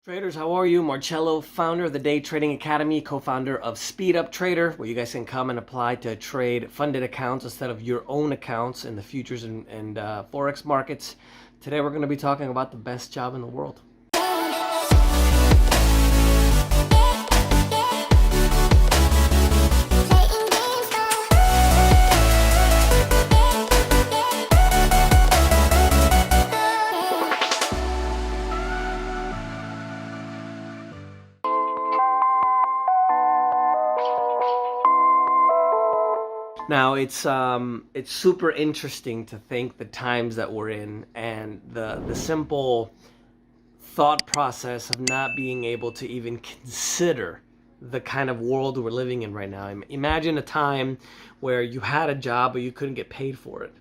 Traders, how are you? Marcello, founder of the Day Trading Academy, co-founder of Speed Up Trader, where you guys can come and apply to trade funded accounts instead of your own accounts in the futures and Forex markets. Today we're going to be talking about the best job in the world. Now it's super interesting to think the times that we're in and the simple thought process of not being able to even consider the kind of world we're living in right now. Imagine a time where you had a job but you couldn't get paid for it.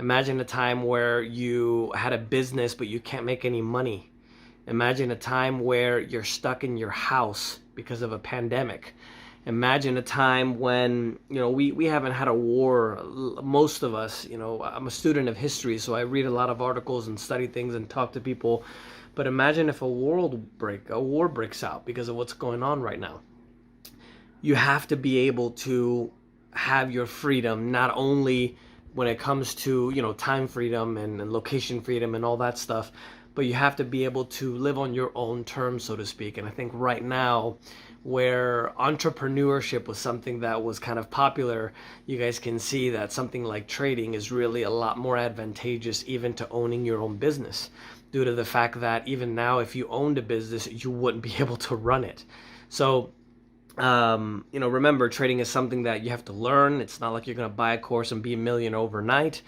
Imagine a time where you had a business but you can't make any money. Imagine a time where you're stuck in your house because of a pandemic. Imagine a time when, we haven't had a war, most of us. I'm a student of history, so I read a lot of articles and study things and talk to people. But imagine if a war breaks out because of what's going on right now. You have to be able to have your freedom, not only when it comes to, time freedom and location freedom and all that stuff, but you have to be able to live on your own terms, so to speak. And I think right now, where entrepreneurship was something that was kind of popular, you guys can see that something like trading is really a lot more advantageous even to owning your own business, due to the fact that even now, if you owned a business, you wouldn't be able to run it. So remember, trading is something that you have to learn. It's not like you're going to buy a course and be a millionaire overnight.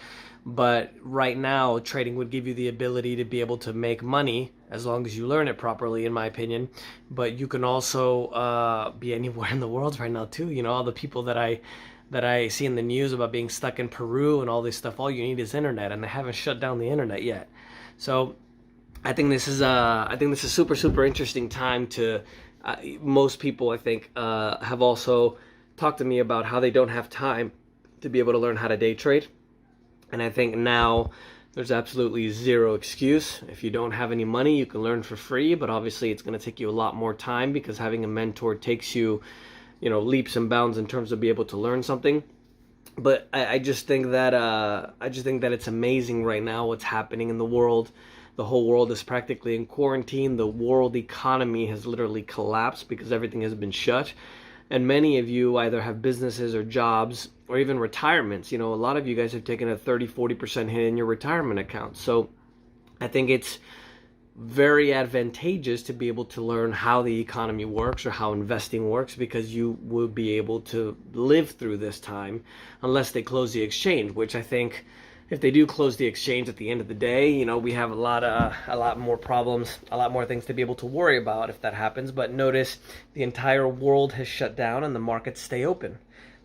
But right now, trading would give you the ability to be able to make money as long as you learn it properly, in my opinion. But you can also be anywhere in the world right now too. All the people that I see in the news about being stuck in Peru and all this stuff. All you need is internet, and they haven't shut down the internet yet. So I think this is super interesting time to. Most people, I think, have also talked to me about how they don't have time to be able to learn how to day trade. And I think now there's absolutely zero excuse. If you don't have any money, you can learn for free, but obviously it's going to take you a lot more time because having a mentor takes you, leaps and bounds in terms of being able to learn something. But I just think that it's amazing right now what's happening in the world. The whole world is practically in quarantine. The world economy has literally collapsed because everything has been shut. And many of you either have businesses or jobs or even retirements. A lot of you guys have taken a 30-40% hit in your retirement account. So I think it's very advantageous to be able to learn how the economy works or how investing works, because you will be able to live through this time unless they close the exchange, which I think if they do close the exchange at the end of the day, we have a lot more problems, a lot more things to be able to worry about if that happens. But notice the entire world has shut down and the markets stay open,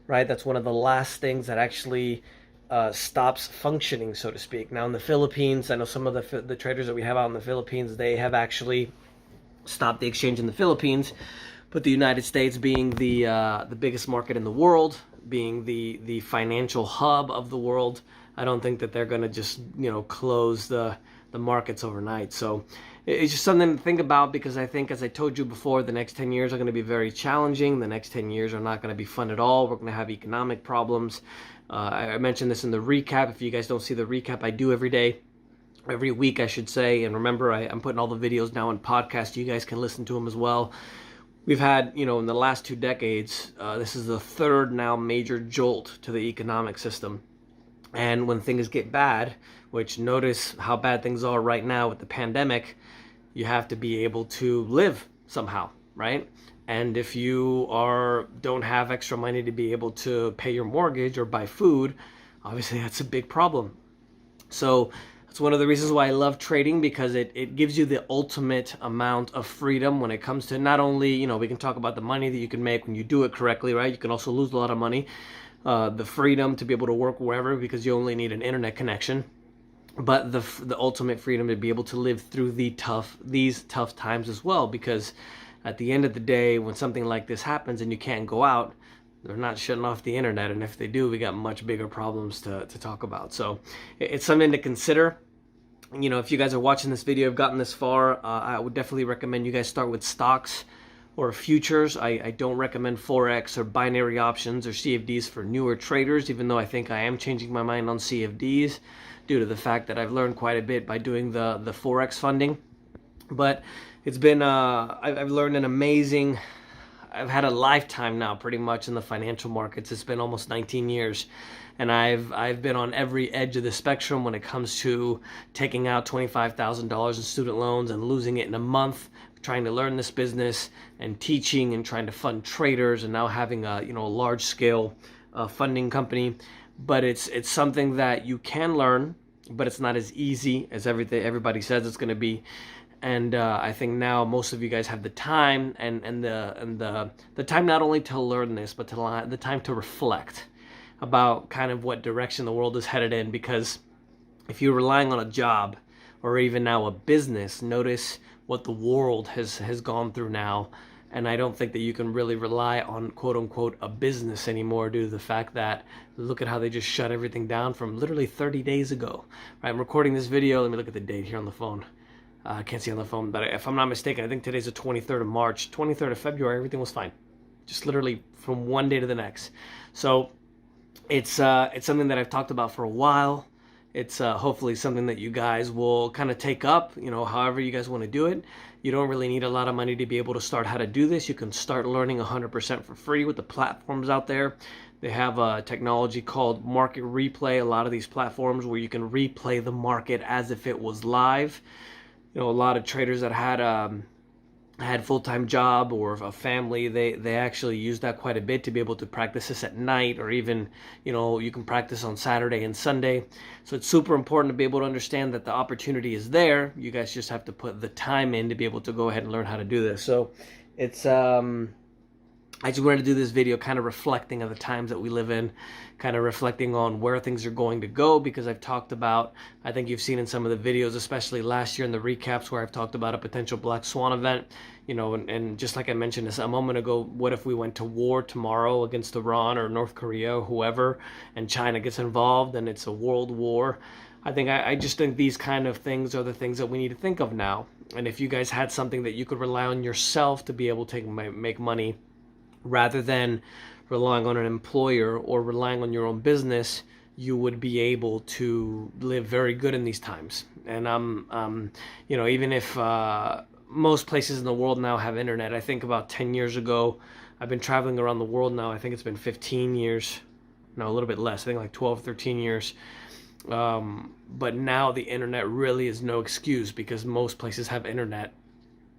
right? That's one of the last things that actually stops functioning, so to speak. Now in the Philippines, I know some of the traders that we have out in the Philippines, they have actually stopped the exchange in the Philippines. But the United States, being the biggest market in the world, being the financial hub of the world, I don't think that they're going to just close the markets overnight. So it's just something to think about, because I think, as I told you before, the next 10 years are going to be very challenging. The next 10 years are not going to be fun at all. We're going to have economic problems. I mentioned this in the recap. If you guys don't see the recap, I do every day. Every week, I should say. And remember, I'm putting all the videos now in podcast. You guys can listen to them as well. We've had, in the last 2 decades, this is the third now major jolt to the economic system. And when things get bad, which notice how bad things are right now with the pandemic, you have to be able to live somehow, right? And if you don't have extra money to be able to pay your mortgage or buy food, obviously that's a big problem. So that's one of the reasons why I love trading, because it gives you the ultimate amount of freedom when it comes to not only, we can talk about the money that you can make when you do it correctly, right? You can also lose a lot of money. The freedom to be able to work wherever because you only need an internet connection. But the ultimate freedom to be able to live through these tough times as well, because at the end of the day, when something like this happens and you can't go out, they're not shutting off the internet, and if they do, we got much bigger problems to talk about. So it's something to consider. you know, if you guys are watching this video, have gotten this far, I would definitely recommend you guys start with stocks or futures. I don't recommend Forex or binary options or CFDs for newer traders, even though I think I am changing my mind on CFDs due to the fact that I've learned quite a bit by doing the Forex funding. But it's been, I've learned an amazing, I've had a lifetime now pretty much in the financial markets. It's been almost 19 years. And I've been on every edge of the spectrum when it comes to taking out $25,000 in student loans and losing it in a month, trying to learn this business and teaching and trying to fund traders, and now having a, you know, a large scale funding company. But it's something that you can learn, but it's not as easy as everybody says it's going to be. And I think now most of you guys have the time and the time not only to learn this, but the time to reflect about kind of what direction the world is headed in. Because if you're relying on a job or even now a business, notice what the world has gone through now. And I don't think that you can really rely on quote unquote a business anymore due to the fact that look at how they just shut everything down from literally 30 days ago. Right, I'm recording this video. Let me look at the date here on the phone. I can't see on the phone, but if I'm not mistaken, I think today's the 23rd of March, 23rd of February, everything was fine. Just literally from one day to the next. So it's something that I've talked about for a while. It's hopefully something that you guys will kind of take up, you know, however you guys want to do it. You don't really need a lot of money to be able to start how to do this. You can start learning 100% for free with the platforms out there. They have a technology called market replay, a lot of these platforms where you can replay the market as if it was live. You know, a lot of traders that had full-time job or a family, they actually use that quite a bit to be able to practice this at night, or even, you know, you can practice on Saturday and Sunday. So it's super important to be able to understand that the opportunity is there. You guys just have to put the time in to be able to go ahead and learn how to do this. So it's I just wanted to do this video kind of reflecting on the times that we live in, kind of reflecting on where things are going to go, because I've talked about, I think you've seen in some of the videos, especially last year in the recaps, where I've talked about a potential black swan event, you know, and just like I mentioned this a moment ago, what if we went to war tomorrow against Iran or North Korea or whoever, and China gets involved and it's a world war? I just think these kind of things are the things that we need to think of now. And if you guys had something that you could rely on yourself to be able to make money, rather than relying on an employer or relying on your own business, you would be able to live very good in these times. And you know, even if most places in the world now have internet, I think about 10 years ago, I've been traveling around the world now, I think it's been 15 years, no, a little bit less, I think like 12, 13 years. But now the internet really is no excuse, because most places have internet,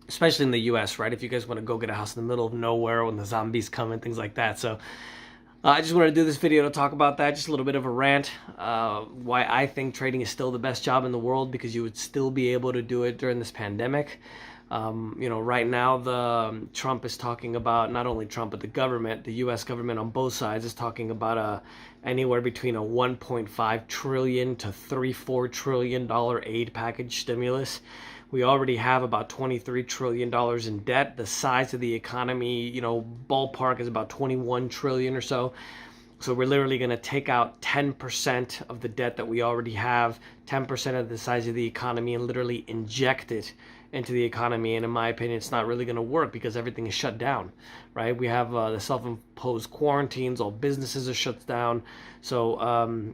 especially in the US, right? If you guys want to go get a house in the middle of nowhere when the zombies come and things like that. So I just wanted to do this video to talk about that, just a little bit of a rant, why I think trading is still the best job in the world, because you would still be able to do it during this pandemic. You know, right now Trump is talking about, not only Trump, but the government, the US government on both sides is talking about anywhere between a $1.5 trillion to $3-4 trillion aid package stimulus. We already have about $23 trillion in debt. The size of the economy, you know, ballpark is about 21 trillion or so. So we're literally going to take out 10% of the debt that we already have, 10% of the size of the economy, and literally inject it into the economy. And in my opinion, it's not really going to work because everything is shut down, right? We have the self-imposed quarantines, all businesses are shut down. So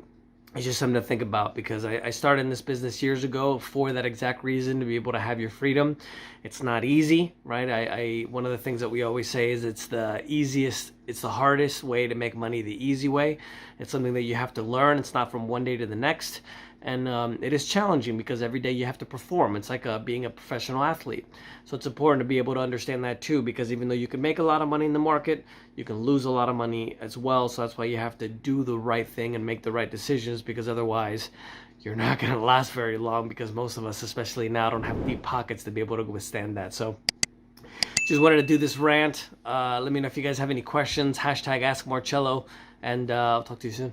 it's just something to think about, because I started in this business years ago for that exact reason, to be able to have your freedom. It's not easy, right? One of the things that we always say is it's the hardest way to make money the easy way. It's something that you have to learn. It's not from one day to the next. And it is challenging because every day you have to perform. It's like being a professional athlete. So it's important to be able to understand that too, because even though you can make a lot of money in the market, you can lose a lot of money as well. So that's why you have to do the right thing and make the right decisions, because otherwise you're not going to last very long, because most of us, especially now, don't have deep pockets to be able to withstand that. So just wanted to do this rant. Let me know if you guys have any questions. #AskMarcello, and I'll talk to you soon.